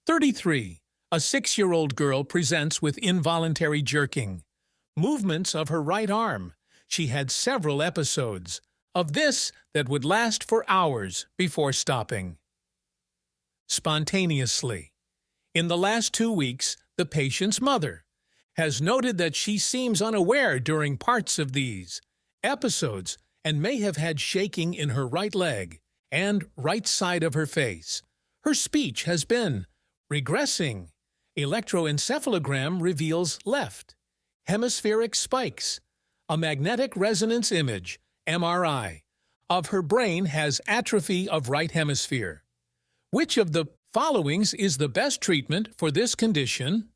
33. A 6-year-old girl presents with involuntary jerking. Movements of her right arm. She had several episodes of this that would last for hours before stopping. Spontaneously. In the last 2 weeks, the patient's mother has noted that she seems unaware during parts of these episodes and may have had shaking in her right leg and right side of her face. Her speech has been regressing. Electroencephalogram reveals left hemispheric spikes. A magnetic resonance image, MRI, of her brain has atrophy of right hemisphere. Which of the followings is the best treatment for this condition?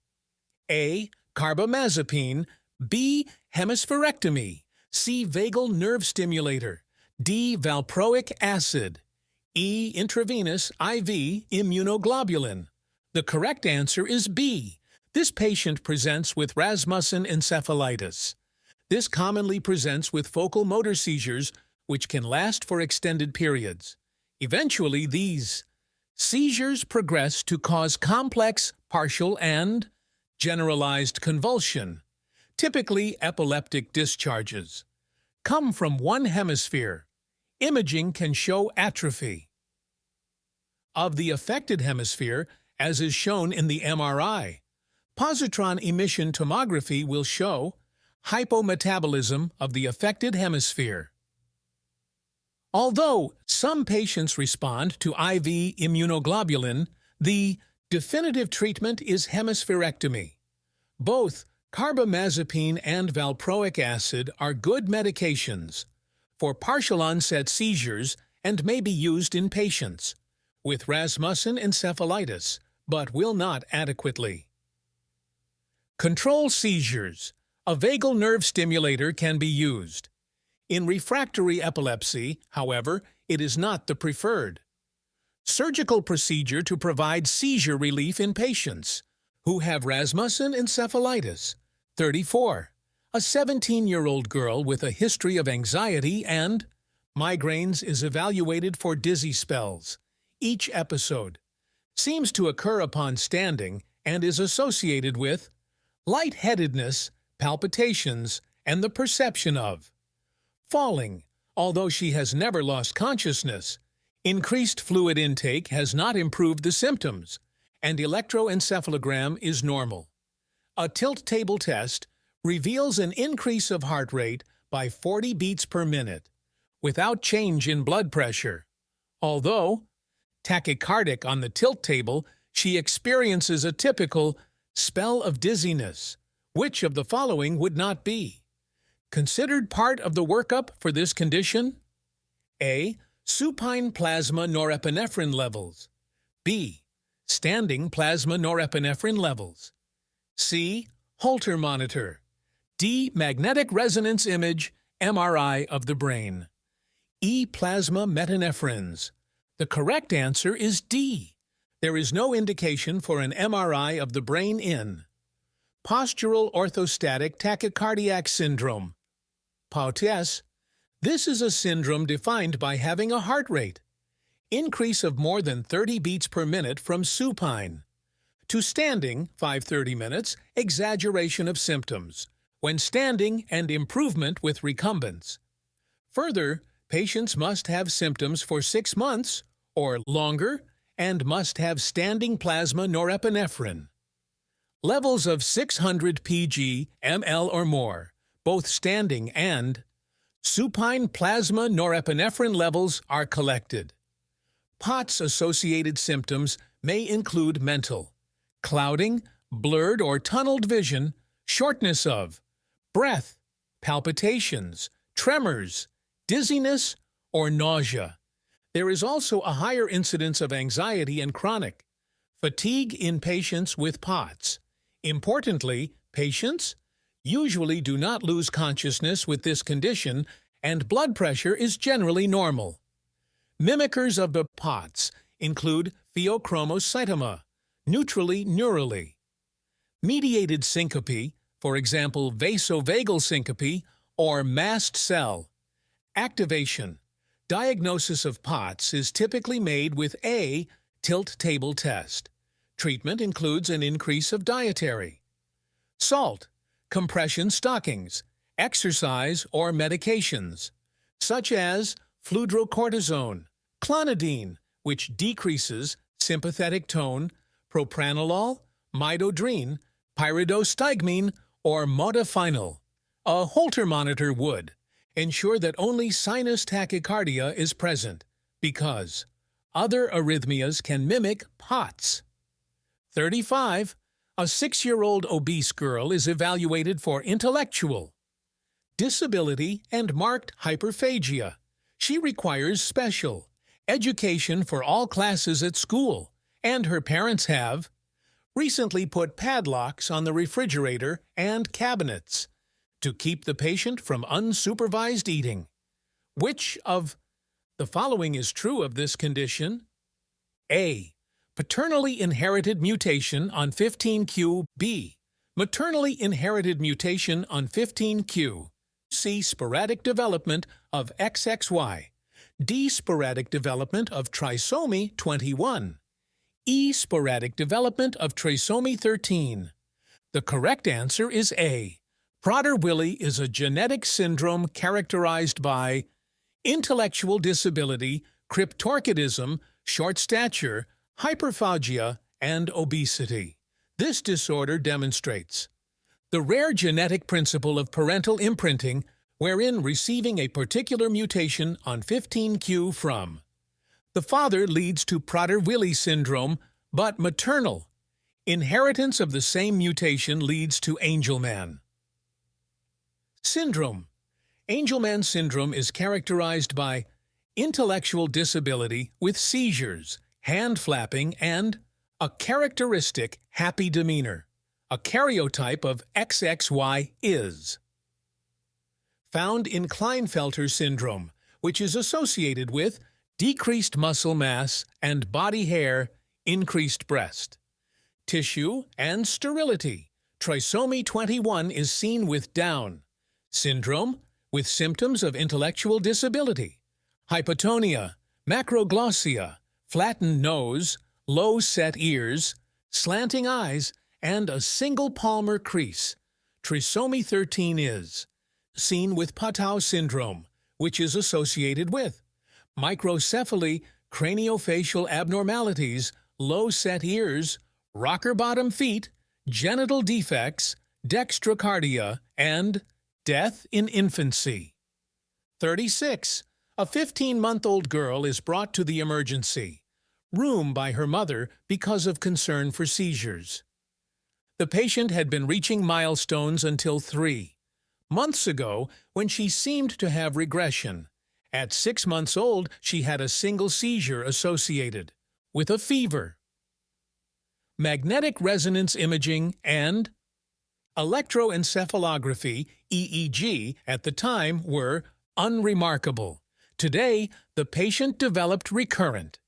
A. Carbamazepine. B. Hemispherectomy. C. Vagal nerve stimulator. D. Valproic acid. E. Intravenous IV immunoglobulin. The correct answer is B. This patient presents with Rasmussen encephalitis. This commonly presents with focal motor seizures, which can last for extended periods. Eventually, these seizures progress to cause complex, partial, and generalized convulsion. Typically, epileptic discharges come from one hemisphere. Imaging can show atrophy of the affected hemisphere, as is shown in the MRI. Positron emission tomography will show hypometabolism of the affected hemisphere. Although some patients respond to IV immunoglobulin, the definitive treatment is hemispherectomy. Both carbamazepine and valproic acid are good medications for partial onset seizures and may be used in patients with Rasmussen encephalitis, but will not adequately control seizures. A vagal nerve stimulator can be used. In refractory epilepsy, however, it is not the preferred surgical procedure to provide seizure relief in patients who have Rasmussen encephalitis. 34. A 17-year-old girl with a history of anxiety and migraines is evaluated for dizzy spells. Each episode seems to occur upon standing and is associated with lightheadedness, palpitations, and the perception of falling. Although she has never lost consciousness, increased fluid intake has not improved the symptoms, and electroencephalogram is normal. A tilt table test reveals an increase of heart rate by 40 beats per minute, without change in blood pressure. Although tachycardic on the tilt table, she experiences a typical spell of dizziness. Which of the following would not be considered part of the workup for this condition? A. Supine plasma norepinephrine levels. B. Standing plasma norepinephrine levels. C. Holter monitor. D. Magnetic resonance image, MRI of the brain. E. Plasma metanephrines. The correct answer is D. There is no indication for an MRI of the brain in postural orthostatic tachycardiac syndrome. POTS. This is a syndrome defined by having a heart rate increase of more than 30 beats per minute from supine to standing, 5-30 minutes, exaggeration of symptoms when standing and improvement with recumbence. Further, patients must have symptoms for 6 months or longer and must have standing plasma norepinephrine levels of 600 pg/ml or more. Both standing and supine plasma norepinephrine levels are collected. POTS-associated symptoms may include mental clouding, blurred or tunneled vision, shortness of breath, palpitations, tremors, dizziness, or nausea. There is also a higher incidence of anxiety and chronic fatigue in patients with POTS. Importantly, patients usually do not lose consciousness with this condition, and blood pressure is generally normal. Mimickers of the POTS include pheochromocytoma, neutrally neurally, mediated syncope, for example vasovagal syncope, or mast cell activation. Diagnosis of POTS is typically made with a tilt table test. Treatment includes an increase of dietary, salt, compression stockings, exercise, or medications, such as fludrocortisone, clonidine, which decreases sympathetic tone, propranolol, midodrine, pyridostigmine, or modafinil. A Holter monitor would ensure that only sinus tachycardia is present because other arrhythmias can mimic POTS. 35. A 6-year-old obese girl is evaluated for intellectual disability and marked hyperphagia. She requires special education for all classes at school, and her parents have recently put padlocks on the refrigerator and cabinets to keep the patient from unsupervised eating. Which of the following is true of this condition? A. Paternally inherited mutation on 15q. B. Maternally inherited mutation on 15q. C. Sporadic development of XXY. D. Sporadic development of trisomy 21. E. Sporadic development of trisomy 13. The correct answer is A. Prader-Willi is a genetic syndrome characterized by intellectual disability, cryptorchidism, short stature, hyperphagia, and obesity. This disorder demonstrates the rare genetic principle of parental imprinting, wherein receiving a particular mutation on 15q from the father leads to Prader-Willi syndrome, but maternal inheritance of the same mutation leads to Angelman syndrome. Angelman syndrome is characterized by intellectual disability with seizures, hand flapping, and a characteristic happy demeanor. A karyotype of XXY is found in Klinefelter syndrome, which is associated with decreased muscle mass and body hair, increased breast tissue, and sterility. Trisomy 21 is seen with Down syndrome, with symptoms of intellectual disability, hypotonia, macroglossia, flattened nose, low-set ears, slanting eyes, and a single palmar crease. Trisomy 13 is seen with Patau syndrome, which is associated with microcephaly, craniofacial abnormalities, low-set ears, rocker bottom feet, genital defects, dextrocardia, and death in infancy. 36. A 15-month-old girl is brought to the emergency room by her mother because of concern for seizures. The patient had been reaching milestones until 3 months ago when she seemed to have regression. At 6 months old, she had a single seizure associated with a fever. Magnetic resonance imaging and electroencephalography, EEG, at the time were unremarkable. Today, the patient developed recurrent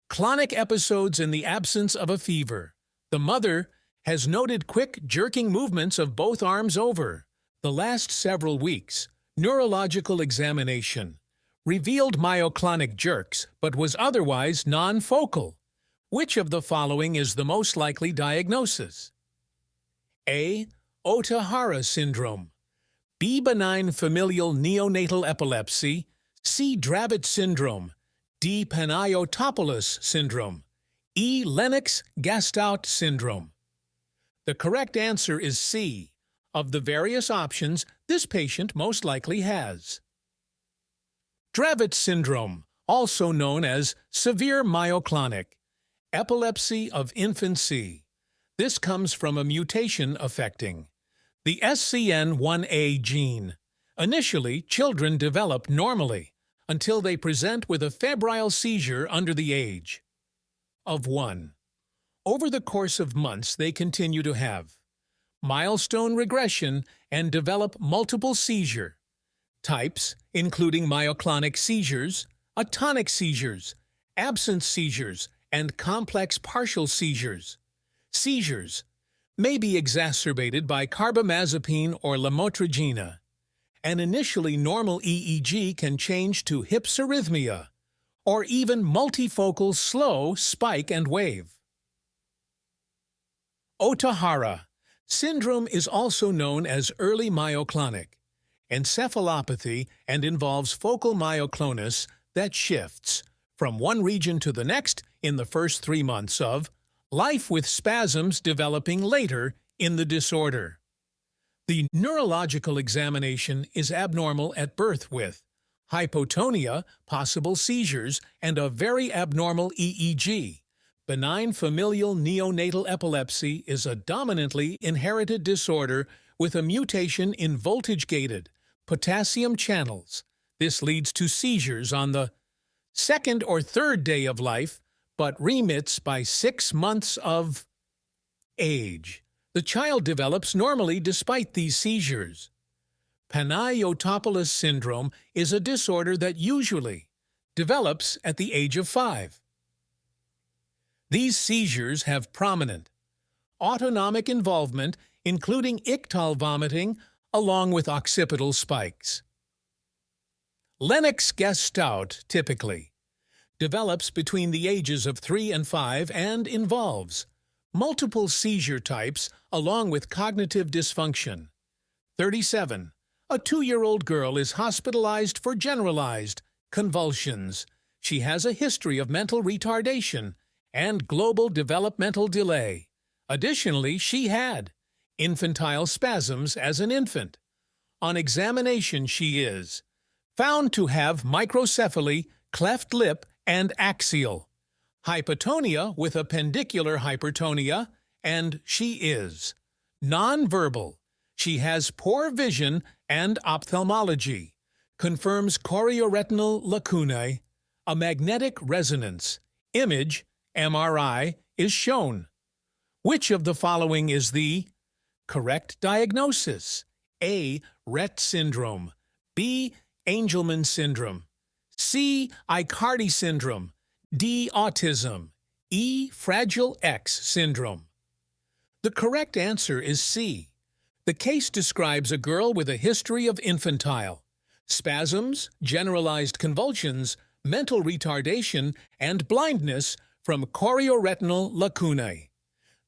clonic episodes in the absence of a fever. The mother has noted quick jerking movements of both arms over the last several weeks. Neurological examination revealed myoclonic jerks but was otherwise non-focal. Which of the following is the most likely diagnosis? A. Ohtahara syndrome. B. Benign familial neonatal epilepsy. C. Dravet syndrome. D. Panayotopoulos syndrome. E. Lennox-Gastaut syndrome. The correct answer is C. Of the various options, this patient most likely has Dravet syndrome, also known as severe myoclonic epilepsy of infancy. This comes from a mutation affecting the SCN1A gene. Initially, children develop normally until they present with a febrile seizure under the age of 1. Over the course of months, they continue to have milestone regression and develop multiple seizure types, including myoclonic seizures, atonic seizures, absence seizures, and complex partial seizures. Seizures may be exacerbated by carbamazepine or lamotrigine. An initially normal EEG can change to hypsarrhythmia or even multifocal slow spike and wave. Otahara syndrome is also known as early myoclonic encephalopathy and involves focal myoclonus that shifts from one region to the next in the first 3 months of life, with spasms developing later in the disorder. The neurological examination is abnormal at birth with hypotonia, possible seizures, and a very abnormal EEG. Benign familial neonatal epilepsy is a dominantly inherited disorder with a mutation in voltage-gated potassium channels. This leads to seizures on the second or third day of life, but remits by 6 months of age. The child develops normally despite these seizures. Panayotopoulos syndrome is a disorder that usually develops at the age of 5. These seizures have prominent autonomic involvement, including ictal vomiting, along with occipital spikes. Lennox-Gastaut typically develops between the ages of 3 and 5 and involves multiple seizure types along with cognitive dysfunction. 37. A 2-year-old girl is hospitalized for generalized convulsions. She has a history of mental retardation and global developmental delay. Additionally, she had infantile spasms as an infant. On examination, she is found to have microcephaly, cleft lip, and axial hypotonia with appendicular hypertonia, and she is nonverbal. She has poor vision and ophthalmology. Confirms chorioretinal lacunae. A magnetic resonance image, MRI, is shown. Which of the following is the correct diagnosis? A. Rett syndrome. B. Angelman syndrome. C. Aicardi syndrome. D. Autism. E. Fragile X syndrome. The correct answer is C. The case describes a girl with a history of infantile spasms, generalized convulsions, mental retardation, and blindness from chorioretinal lacunae.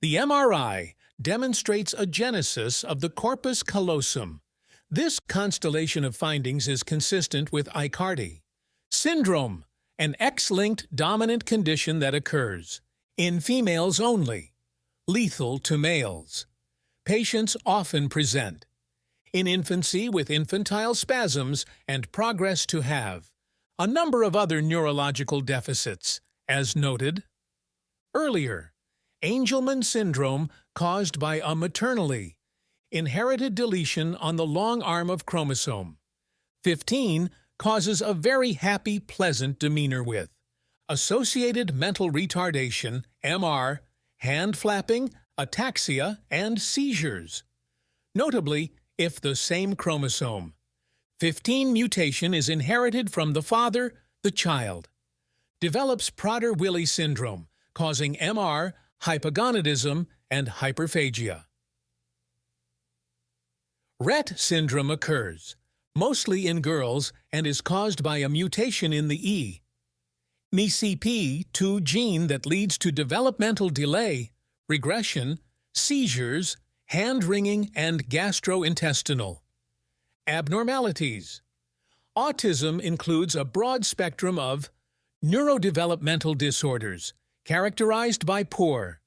The MRI demonstrates a genesis of the corpus callosum. This constellation of findings is consistent with Aicardi syndrome, an X-linked dominant condition that occurs in females only, lethal to males. Patients often present in infancy with infantile spasms and progress to have a number of other neurological deficits, as noted earlier. Angelman syndrome caused by a maternally inherited deletion on the long arm of chromosome 15 causes a very happy, pleasant demeanor with associated mental retardation, MR, hand flapping, ataxia, and seizures. Notably, if the same chromosome 15 mutation is inherited from the father, the child develops Prader-Willi syndrome, causing MR, hypogonadism, and hyperphagia. Rett syndrome occurs mostly in girls and is caused by a mutation in the MECP2 gene that leads to developmental delay, regression, seizures, hand-wringing, and gastrointestinal abnormalities. Autism includes a broad spectrum of neurodevelopmental disorders characterized by poor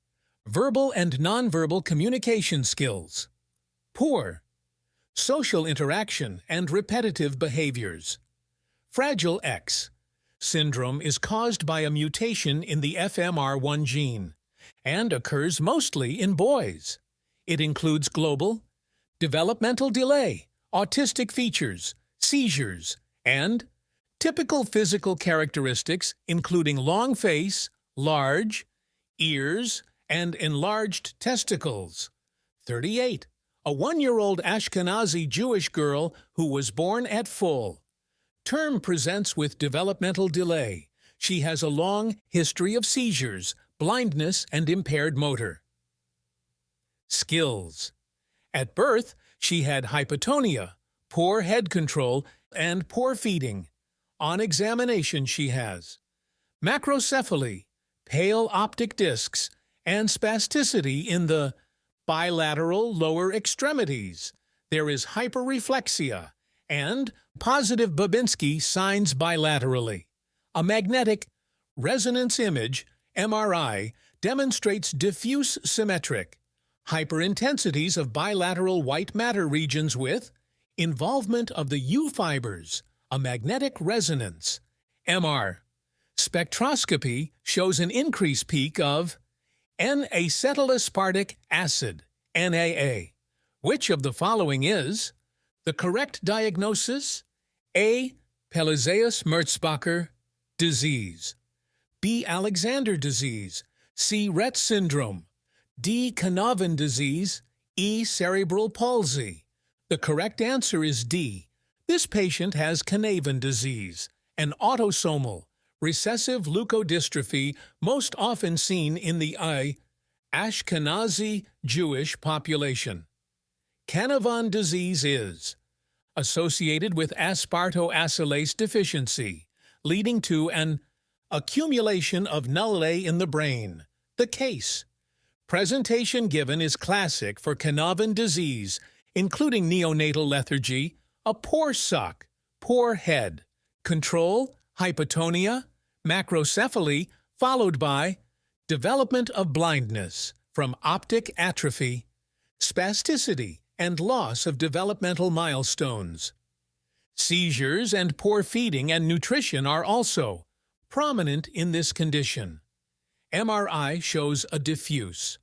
verbal and nonverbal communication skills, poor social interaction, and repetitive behaviors. Fragile X syndrome is caused by a mutation in the FMR1 gene and occurs mostly in boys. It includes global developmental delay, autistic features, seizures, and typical physical characteristics including long face, large ears, and enlarged testicles. 38. A 1-year-old Ashkenazi Jewish girl who was born at full term presents with developmental delay. She has a long history of seizures, blindness, and impaired motor skills. At birth, she had hypotonia, poor head control, and poor feeding. On examination, she has macrocephaly, pale optic discs, and spasticity in the bilateral lower extremities. There is hyperreflexia and positive Babinski signs bilaterally. A magnetic resonance image, MRI, demonstrates diffuse symmetric hyperintensities of bilateral white matter regions with involvement of the U fibers, a magnetic resonance. MR. Spectroscopy shows an increased peak of N-acetylaspartic acid, NAA. Which of the following is the correct diagnosis? A. Pelizaeus-Merzbacher disease. B. Alexander disease. C. Rett syndrome. D. Canavan disease. E. Cerebral palsy. The correct answer is D. This patient has Canavan disease, an autosomal recessive leukodystrophy most often seen in the Ashkenazi Jewish population. Canavan disease is associated with aspartoacylase deficiency, leading to an accumulation of null A in the brain. The case. Presentation given is classic for Canavan disease, including neonatal lethargy, a poor suck, poor head, control, hypotonia, macrocephaly, followed by development of blindness from optic atrophy, spasticity, and loss of developmental milestones. Seizures and poor feeding and nutrition are also prominent in this condition. MRI shows a diffuse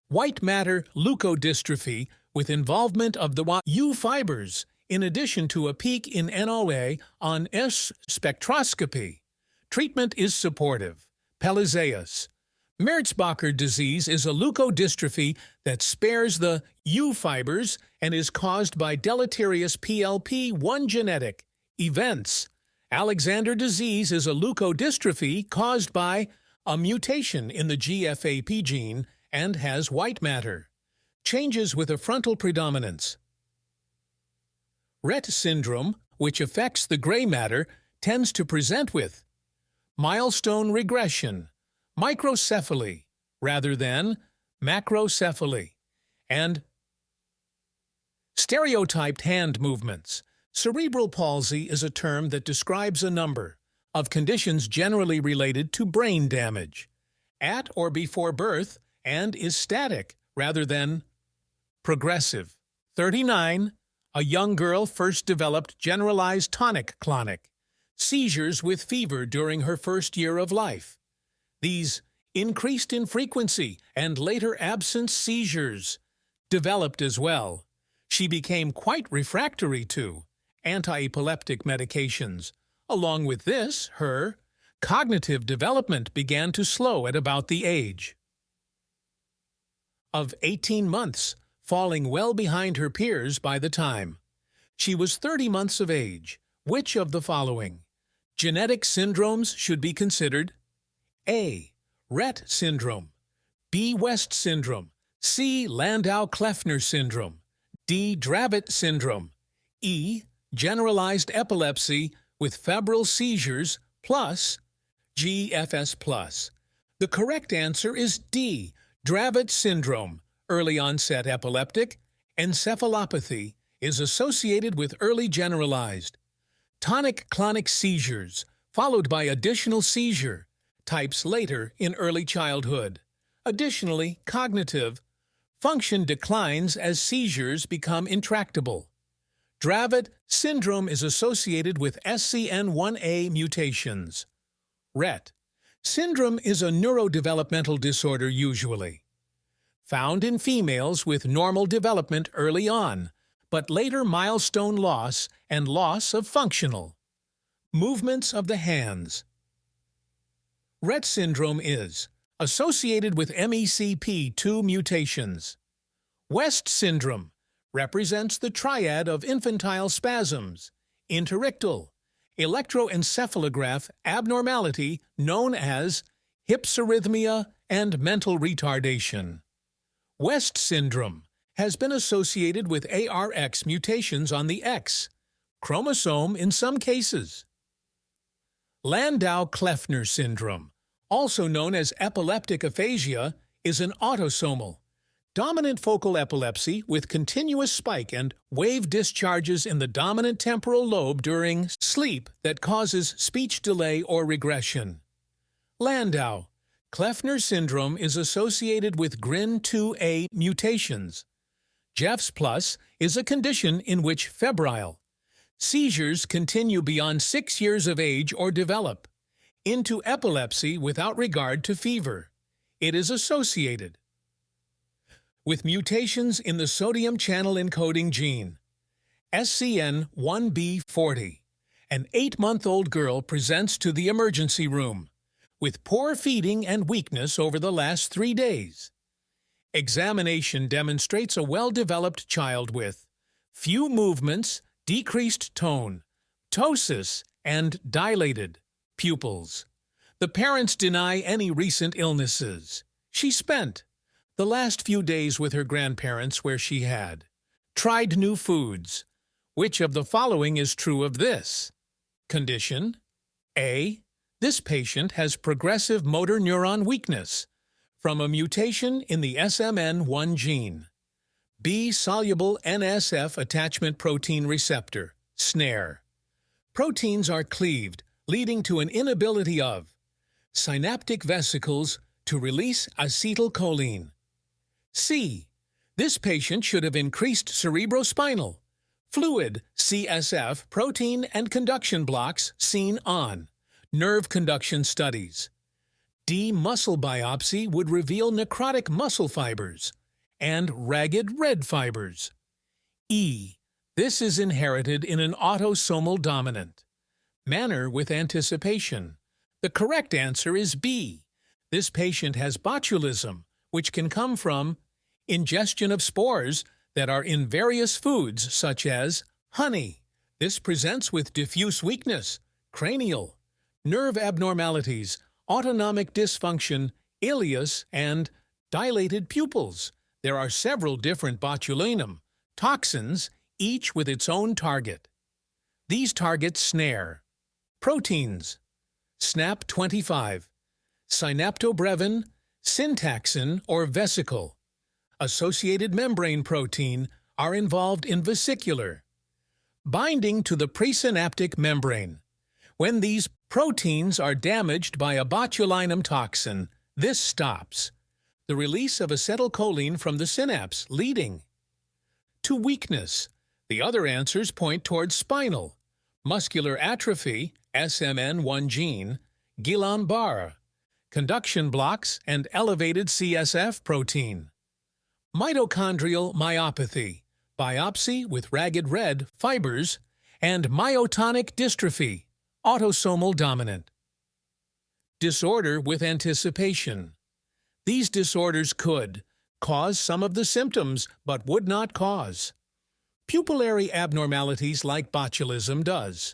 white matter leukodystrophy with involvement of the U fibers, in addition to a peak in NOA on S spectroscopy. Treatment is supportive. Pelizaeus. Merzbacher disease is a leukodystrophy that spares the U fibers and is caused by deleterious PLP1 genetic events. Alexander disease is a leukodystrophy caused by a mutation in the GFAP gene and has white matter. Changes with a frontal predominance. Rett syndrome, which affects the gray matter, tends to present with milestone regression, microcephaly rather than macrocephaly, and stereotyped hand movements. Cerebral palsy is a term that describes a number of conditions generally related to brain damage at or before birth and is static rather than progressive. 39. A young girl first developed generalized tonic-clonic seizures with fever during her first year of life. These increased in frequency and later absence seizures developed as well. She became quite refractory to anti-epileptic medications. Along with this, her cognitive development began to slow at about the age of 18 months, falling well behind her peers by the time she was 30 months of age. Which of the following genetic syndromes should be considered? A. Rett syndrome. B. West syndrome. C. Landau-Kleffner syndrome. D. Dravet syndrome. E. Generalized epilepsy with febrile seizures plus GFS plus. The correct answer is D. Dravet syndrome. Early onset epileptic encephalopathy is associated with early generalized tonic-clonic seizures, followed by additional seizure types later in early childhood. Additionally, cognitive function declines as seizures become intractable. Dravet syndrome is associated with SCN1A mutations. Rett syndrome is a neurodevelopmental disorder usually found in females with normal development early on, but later milestone loss and loss of functional movements of the hands. Rett syndrome is associated with MECP2 mutations. West syndrome represents the triad of infantile spasms, interictal, electroencephalograph abnormality known as hypsarrhythmia, and mental retardation. West syndrome has been associated with ARX mutations on the X chromosome in some cases. Landau-Kleffner syndrome, also known as epileptic aphasia, is an autosomal Dominant focal epilepsy with continuous spike and wave discharges in the dominant temporal lobe during sleep that causes speech delay or regression. Landau. Kleffner syndrome is associated with GRIN2A mutations. Jeff's plus is a condition in which febrile seizures continue beyond 6 years of age or develop into epilepsy without regard to fever. It is associated with mutations in the sodium channel encoding gene, SCN1B40. An 8-month-old girl presents to the emergency room with poor feeding and weakness over the last 3 days. Examination demonstrates a well-developed child with few movements, decreased tone, ptosis, and dilated pupils. The parents deny any recent illnesses. She spent the last few days with her grandparents where she had tried new foods. Which of the following is true of this condition? A. This patient has progressive motor neuron weakness from a mutation in the SMN1 gene. B. Soluble NSF attachment protein receptor, SNARE. Proteins are cleaved, leading to an inability of synaptic vesicles to release acetylcholine. C. This patient should have increased cerebrospinal fluid, CSF, protein and conduction blocks seen on nerve conduction studies. D. Muscle biopsy would reveal necrotic muscle fibers and ragged red fibers. E. This is inherited in an autosomal dominant manner with anticipation. The correct answer is B. This patient has botulism, which can come from ingestion of spores that are in various foods such as honey. This presents with diffuse weakness, cranial, nerve abnormalities, autonomic dysfunction, ileus, and dilated pupils. There are several different botulinum toxins, each with its own target. These targets snare proteins, SNAP25, synaptobrevin, syntaxin, or vesicle. Associated membrane protein are involved in vesicular binding to the presynaptic membrane. When these proteins are damaged by a botulinum toxin, this stops the release of acetylcholine from the synapse, leading to weakness. The other answers point towards spinal, muscular atrophy, SMN1 gene, Guillain-Barré, conduction blocks, and elevated CSF protein. Mitochondrial myopathy, biopsy with ragged red fibers, and myotonic dystrophy, autosomal dominant. Disorder with anticipation. These disorders could cause some of the symptoms but would not cause pupillary abnormalities like botulism does.